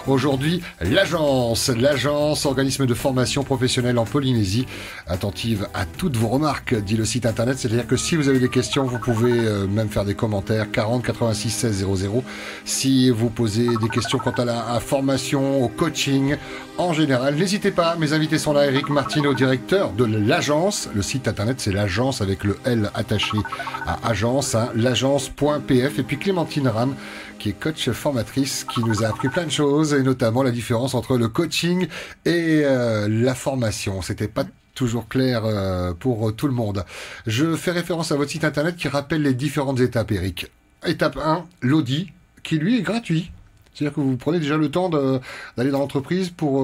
Aujourd'hui, l'agence, organisme de formation professionnelle en Polynésie, attentive à toutes vos remarques, dit le site internet. C'est-à-dire que si vous avez des questions, vous pouvez même faire des commentaires, 40 86 16 00. Si vous posez des questions quant à la formation, au coaching, en général, n'hésitez pas. Mes invités sont là, Eric Martineau, directeur de l'agence. Le site internet, c'est l'agence avec le L attaché à agence, l'agence.pf. Et puis Clémentine Ram, qui est coach formatrice, qui nous a appris plein de choses, et notamment la différence entre le coaching et la formation. C'était pas toujours clair pour tout le monde. Je fais référence à votre site internet qui rappelle les différentes étapes, Eric. Étape 1, l'audit, qui lui est gratuit. C'est-à-dire que vous prenez déjà le temps d'aller dans l'entreprise pour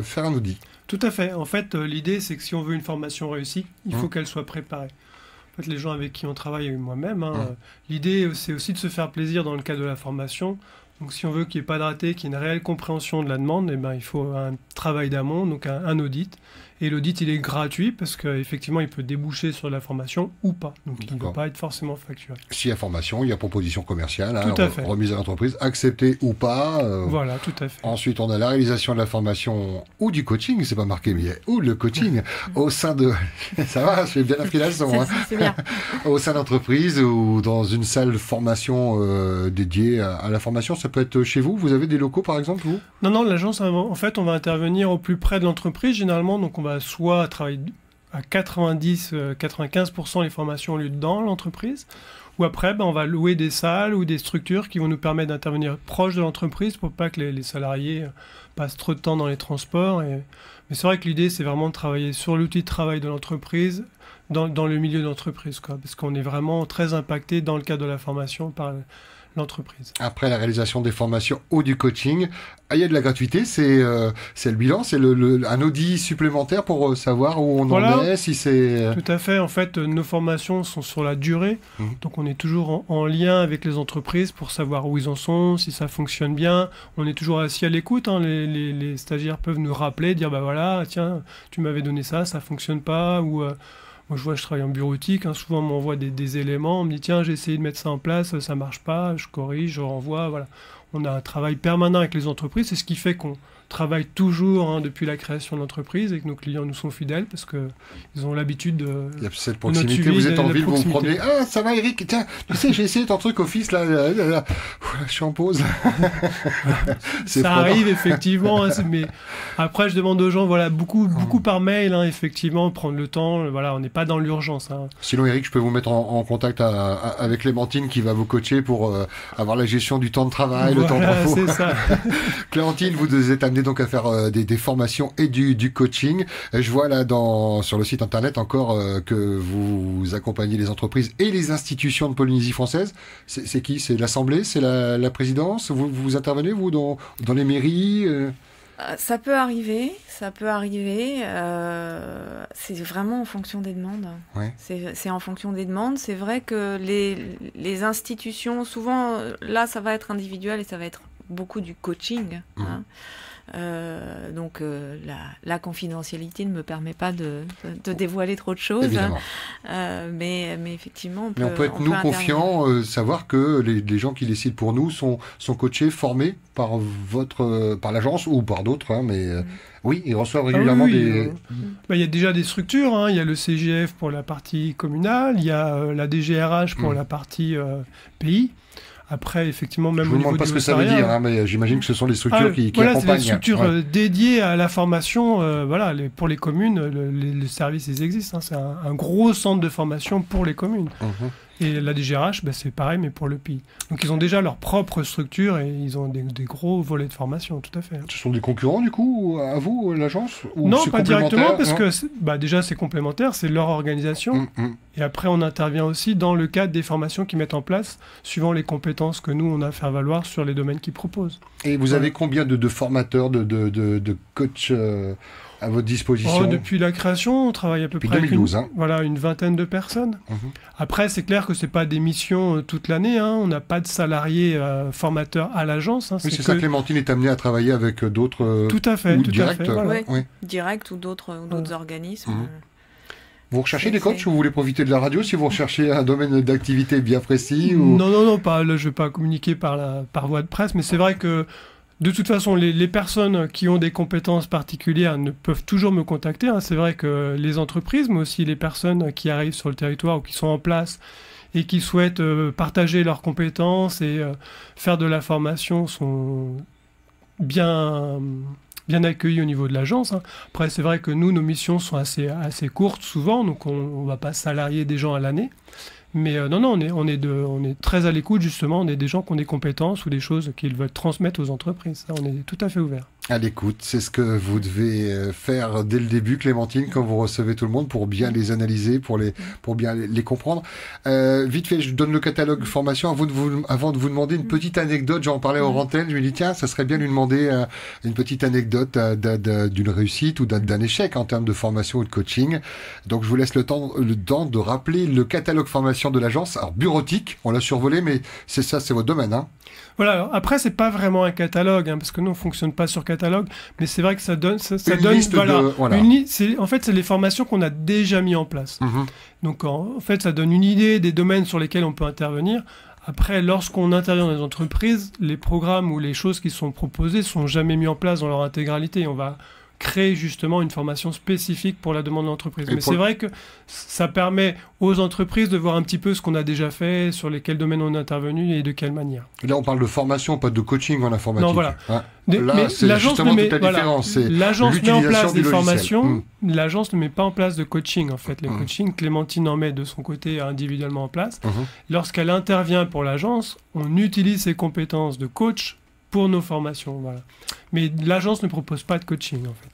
faire un audit. Tout à fait. En fait, l'idée, c'est que si on veut une formation réussie, il faut qu'elle soit préparée. En fait, les gens avec qui on travaille, moi-même, l'idée, c'est aussi de se faire plaisir dans le cadre de la formation. Donc, si on veut qu'il n'y ait pas de raté, qu'il y ait une réelle compréhension de la demande, il faut un travail d'amont, donc un audit. Et l'audit, il est gratuit parce qu'effectivement, il peut déboucher sur la formation ou pas. Donc, il ne doit pas être forcément facturé. S'il y a formation, il y a proposition commerciale, tout à fait. Remise à l'entreprise, acceptée ou pas. Voilà, tout à fait. Ensuite, on a la réalisation de la formation ou du coaching, c'est pas marqué, mais ou le coaching au sein de... Ça va, je fais bien appris la leçon. C'est bien. Au sein d'entreprise ou dans une salle de formation dédiée à la formation. Ça peut être chez vous. Vous avez des locaux, par exemple, vous? Non, l'agence, en fait, on va intervenir au plus près de l'entreprise, généralement. Donc, on va soit travailler à 90-95% les formations ont lieu dans l'entreprise, ou après, on va louer des salles ou des structures qui vont nous permettre d'intervenir proche de l'entreprise pour pas que les salariés passent trop de temps dans les transports. Mais c'est vrai que l'idée, c'est vraiment de travailler sur l'outil de travail de l'entreprise, dans le milieu d'entreprise, parce qu'on est vraiment très impacté dans le cadre de la formation par l'entreprise. Après la réalisation des formations ou du coaching, il y a de la gratuité, c'est le bilan, c'est un audit supplémentaire pour savoir où on en est, si c'est... Tout à fait, en fait, nos formations sont sur la durée, donc on est toujours en lien avec les entreprises pour savoir où ils en sont, si ça fonctionne bien, on est toujours assis à l'écoute, les stagiaires peuvent nous rappeler, dire voilà, tiens, tu m'avais donné ça, ça fonctionne pas, ou... Moi, je travaille en bureautique, souvent on m'envoie des éléments, on me dit tiens, j'ai essayé de mettre ça en place, ça marche pas, je corrige, je renvoie, voilà. On a un travail permanent avec les entreprises, c'est ce qui fait qu'on travaille toujours depuis la création de l'entreprise et que nos clients nous sont fidèles parce qu'ils ont l'habitude de... Il y a cette proximité, vous êtes en ville, vous me promenez. Ah, ça va Eric, tiens, tu sais, j'ai essayé ton truc Office, là, je suis en pause. Ça arrive effectivement, mais après je demande aux gens, beaucoup par mail, effectivement, prendre le temps, on n'est pas dans l'urgence. Sinon Eric, je peux vous mettre en contact avec Clémentine qui va vous coacher pour avoir la gestion du temps de travail, le temps d'info. C'est ça. Clémentine, vous êtes amenée donc à faire des formations et du coaching. Je vois là sur le site internet encore que vous accompagnez les entreprises et les institutions de Polynésie française. C'est qui? C'est l'Assemblée? C'est la présidence? Vous intervenez, vous, dans les mairies? Ça peut arriver. C'est vraiment en fonction des demandes. Ouais. C'est en fonction des demandes. C'est vrai que les institutions, souvent, là, ça va être individuel et ça va être beaucoup du coaching. Donc la confidentialité ne me permet pas de dévoiler trop de choses. Mais effectivement, on peut être confiants, savoir que les gens qui décident pour nous sont coachés, formés par l'agence ou par d'autres, oui, ils reçoivent régulièrement des... Il y a déjà des structures, il y a le CGF pour la partie communale, il y a la DGRH pour la partie pays. Après, effectivement, même au niveau du... Je ne demande pas ce que ça veut dire, mais j'imagine que ce sont les structures qui accompagnent. C'est des structures dédiées à la formation. Pour les communes, les services, ils existent. C'est un gros centre de formation pour les communes. Et la DGRH, c'est pareil, mais pour le pays. Donc, ils ont déjà leur propre structure et ils ont des gros volets de formation, tout à fait. Ce sont des concurrents, du coup, à vous, l'agence? Non, pas directement, parce que déjà, c'est complémentaire, c'est leur organisation. Et après, on intervient aussi dans le cadre des formations qu'ils mettent en place, suivant les compétences que nous, on a à faire valoir sur les domaines qu'ils proposent. Et vous avez combien de formateurs, de coachs à votre disposition? Depuis la création, on travaille à peu près 2012, avec une vingtaine de personnes. Après, c'est clair que ce n'est pas des missions toute l'année. On n'a pas de salariés formateurs à l'agence. Oui, c'est ça, Clémentine est amenée à travailler avec d'autres... Tout à fait. Direct, direct ou d'autres organismes. Vous recherchez des coachs ou vous voulez profiter de la radio si vous recherchez un domaine d'activité bien précis ou... Non, pas, là, je ne vais pas communiquer par voie de presse, mais c'est vrai que De toute façon, les personnes qui ont des compétences particulières peuvent toujours me contacter. Hein. C'est vrai que les entreprises, mais aussi les personnes qui arrivent sur le territoire ou qui sont en place et qui souhaitent partager leurs compétences et faire de la formation sont bien accueillis au niveau de l'agence. Hein. Après, c'est vrai que nous, nos missions sont assez courtes souvent, donc on ne va pas salarier des gens à l'année. Mais non, on est très à l'écoute, justement. On est des gens qui ont des compétences ou des choses qu'ils veulent transmettre aux entreprises. Ça, on est tout à fait ouvert. À l'écoute, c'est ce que vous devez faire dès le début, Clémentine, quand vous recevez tout le monde, pour bien les analyser, pour bien les comprendre. Vite fait, je donne le catalogue formation. Avant de vous demander une petite anecdote, j'en parlais hors antenne, je me dis tiens, ça serait bien de lui demander une petite anecdote d'une réussite ou d'un échec en termes de formation ou de coaching. Donc je vous laisse le temps de rappeler le catalogue formation de l'agence. Alors bureautique, on l'a survolé, mais c'est votre domaine, hein. Voilà, alors après, c'est pas vraiment un catalogue, hein, parce que nous, on fonctionne pas sur catalogue, mais c'est vrai que ça donne une liste en fait, c'est les formations qu'on a déjà mis en place. Donc, en fait, ça donne une idée des domaines sur lesquels on peut intervenir. Après, lorsqu'on intervient dans les entreprises, les programmes ou les choses qui sont proposées sont jamais mis en place dans leur intégralité. On va créer justement une formation spécifique pour la demande de l'entreprise. Mais c'est vrai que ça permet aux entreprises de voir un petit peu ce qu'on a déjà fait, sur quels domaines on est intervenu et de quelle manière. Là, on parle de formation, pas de coaching en informatique. Non, voilà. Hein. Là, c'est justement toute la différence. L'agence met en place des formations, l'agence ne met pas en place de coaching, en fait. Le coaching, Clémentine en met de son côté individuellement en place. Lorsqu'elle intervient pour l'agence, on utilise ses compétences de coach pour nos formations, voilà. Mais l'agence ne propose pas de coaching, en fait.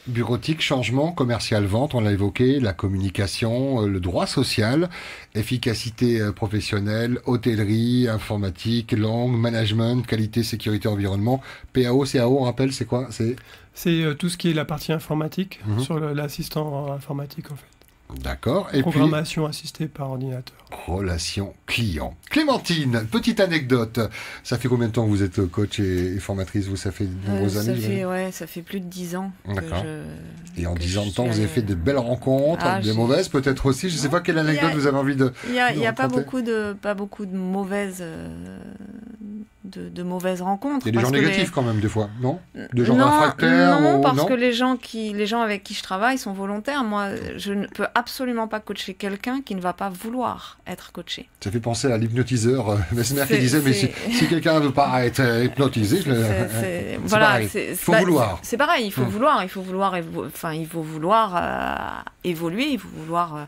Bureautique, changement, commercial, vente, on l'a évoqué, la communication, le droit social, efficacité professionnelle, hôtellerie, informatique, langue, management, qualité, sécurité, environnement, PAO, CAO, on rappelle, c'est quoi? C'est tout ce qui est la partie informatique, sur l'assistant informatique, en fait. D'accord. Et programmation assistée par ordinateur. Relation client. Clémentine, petite anecdote. Ça fait combien de temps que vous êtes coach et formatrice? Ça fait de nombreuses années? Ça fait plus de 10 ans. D'accord. Et en 10 ans de temps, vous avez fait de belles rencontres, des mauvaises peut-être aussi. Je ne sais pas quelle anecdote vous avez envie de... Il n'y a pas beaucoup de mauvaises... De mauvaises rencontres. Il y a des gens négatifs quand même des fois, non? Des gens réfractaires? Non, parce que les gens avec qui je travaille sont volontaires. Moi, je ne peux absolument pas coacher quelqu'un qui ne va pas vouloir être coaché. Ça fait penser à l'hypnotiseur Mesmer qui disait mais si quelqu'un ne veut pas être hypnotisé, voilà, il faut vouloir. C'est pareil, il faut vouloir, il faut vouloir évoluer, il faut vouloir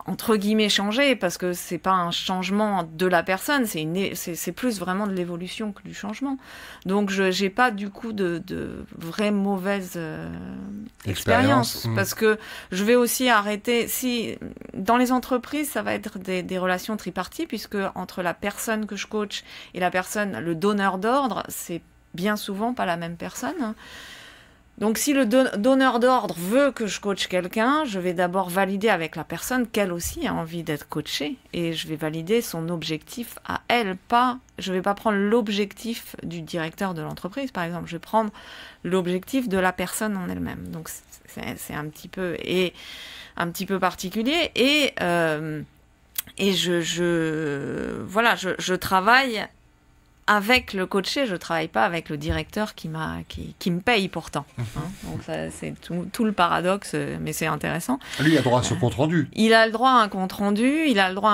entre guillemets changer, parce que c'est pas un changement de la personne, c'est plus vraiment de l'évolution que du changement. Donc j'ai pas du coup de vraies mauvaises expériences, parce que je vais aussi arrêter, si dans les entreprises ça va être des relations triparties, puisque entre la personne que je coach et la personne, le donneur d'ordre, c'est bien souvent pas la même personne. Donc si le donneur d'ordre veut que je coache quelqu'un, je vais d'abord valider avec la personne qu'elle aussi a envie d'être coachée, et je vais valider son objectif à elle, je vais pas prendre l'objectif du directeur de l'entreprise par exemple, je vais prendre l'objectif de la personne en elle-même. Donc c'est un petit peu particulier, et je travaille avec le coaché, je ne travaille pas avec le directeur qui me paye pourtant. Hein. Donc c'est tout le paradoxe, mais c'est intéressant. Lui, il a droit à son compte-rendu. Il a le droit à un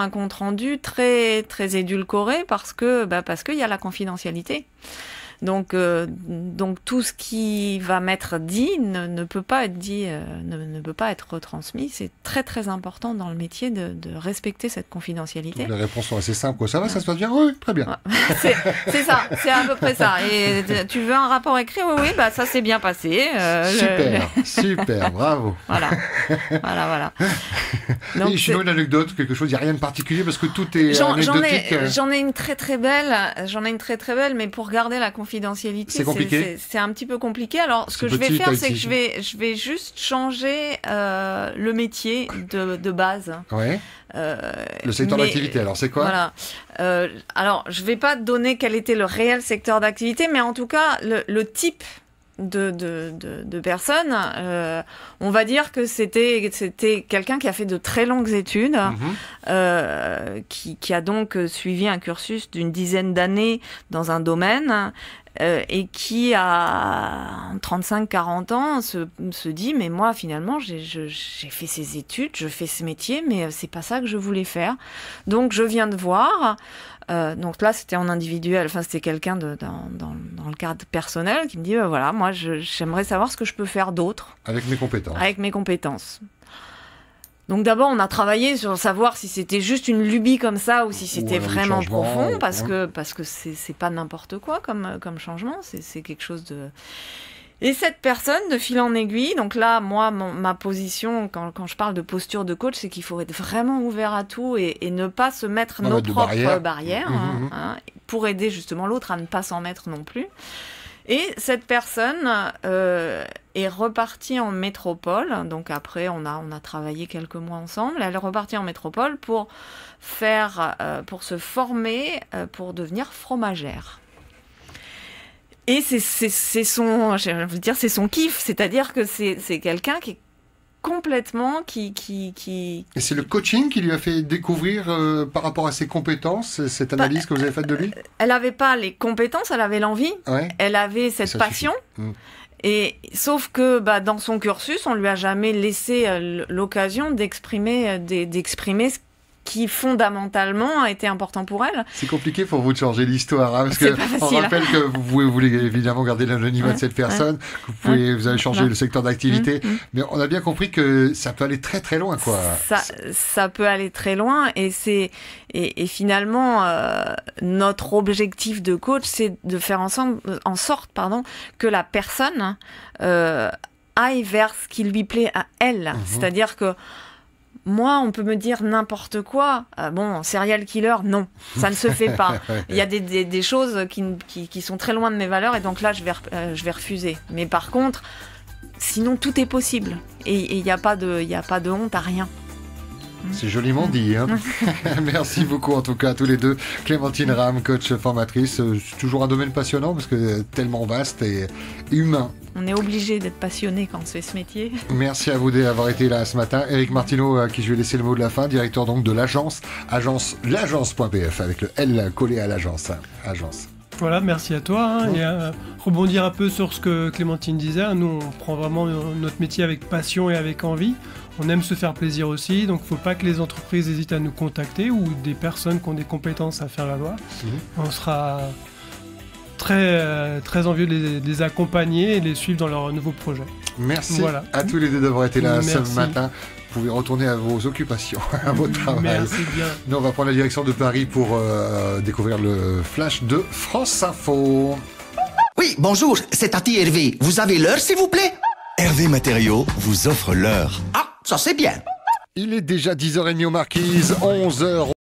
compte-rendu, très, très édulcoré, parce qu'il y a la confidentialité. Donc tout ce qui va m'être dit ne peut pas être dit, ne peut pas être retransmis. C'est très très important dans le métier de respecter cette confidentialité. Les réponses sont assez simples. Ça va, ça se passe bien? Oui, très bien. C'est ça, c'est à peu près ça. Et tu veux un rapport écrit? Oui, ça s'est bien passé. Super, bravo. Voilà. Donc, et sinon, une anecdote, quelque chose, il n'y a rien de particulier parce que tout est anecdotique. J'en ai une très très belle, mais pour garder la confidentialité, c'est compliqué. C'est un petit peu compliqué. Alors, ce que je vais faire, c'est que je vais juste changer le métier de base. Ouais. Le secteur d'activité, alors c'est quoi? Voilà. Alors, je vais pas donner quel était le réel secteur d'activité, mais en tout cas, le type de personnes. On va dire que c'était quelqu'un qui a fait de très longues études, qui a donc suivi un cursus d'une dizaine d'années dans un domaine, et qui a 35-40 ans se dit mais moi finalement j'ai fait ces études, je fais ce métier, mais c'est pas ça que je voulais faire. Donc je viens de voir. Donc là, c'était en individuel. Enfin, c'était quelqu'un dans le cadre personnel qui me dit voilà, moi, j'aimerais savoir ce que je peux faire d'autre. Avec mes compétences. Avec mes compétences. Donc d'abord, on a travaillé sur savoir si c'était juste une lubie comme ça ou si c'était vraiment profond, parce que c'est pas n'importe quoi comme changement. C'est quelque chose de... Et cette personne, de fil en aiguille, donc là, moi, ma position, quand je parle de posture de coach, c'est qu'il faut être vraiment ouvert à tout et ne pas se mettre nos propres barrières pour aider justement l'autre à ne pas s'en mettre non plus. Et cette personne est repartie en métropole, donc après on a travaillé quelques mois ensemble, elle est repartie en métropole pour se former pour devenir fromagère. Et c'est son kiff, c'est-à-dire que c'est quelqu'un qui est complètement qui... Et c'est le coaching qui lui a fait découvrir par rapport à ses compétences, cette analyse que vous avez faite de lui? Elle n'avait pas les compétences, elle avait l'envie, elle avait cette passion. Et sauf que dans son cursus, on lui a jamais laissé l'occasion d'exprimer ce qui fondamentalement a été important pour elle. C'est compliqué pour vous de changer l'histoire, parce que on rappelle que vous voulez évidemment garder l'anonymat de cette personne, vous avez changé le secteur d'activité, mais on a bien compris que ça peut aller très très loin, quoi. Ça peut aller très loin, et finalement notre objectif de coach, c'est de faire en sorte que la personne aille vers ce qui lui plaît à elle. C'est-à-dire que moi, on peut me dire n'importe quoi. Serial killer, non, ça ne se fait pas. Il y a des choses qui sont très loin de mes valeurs, et donc là, je vais refuser. Mais par contre, sinon, tout est possible. Et il n'y a pas de honte à rien. C'est joliment dit. Merci beaucoup en tout cas à tous les deux. Clémentine Ram, coach formatrice. C'est toujours un domaine passionnant parce que tellement vaste et humain. On est obligé d'être passionné quand on fait ce métier. Merci à vous d'avoir été là ce matin. Éric Martineau, à qui je vais laisser le mot de la fin, directeur donc de l'agence l'agence.pf, avec le L collé à l'agence. Agence. Voilà, merci à toi. Et rebondir un peu sur ce que Clémentine disait. Nous, on prend vraiment notre métier avec passion et avec envie. On aime se faire plaisir aussi, donc il ne faut pas que les entreprises hésitent à nous contacter ou des personnes qui ont des compétences à faire valoir. On sera très, très envieux de les accompagner et de les suivre dans leurs nouveaux projets. Merci à tous les deux d'avoir été là ce matin. Vous pouvez retourner à vos occupations, à votre travail. Merci bien. Nous, on va prendre la direction de Paris pour découvrir le flash de France Info. Oui, bonjour, c'est Tati Hervé. Vous avez l'heure, s'il vous plaît? Hervé Matériaux vous offre l'heure. Ah, ça c'est bien. Il est déjà 10h30 aux Marquises, 11h.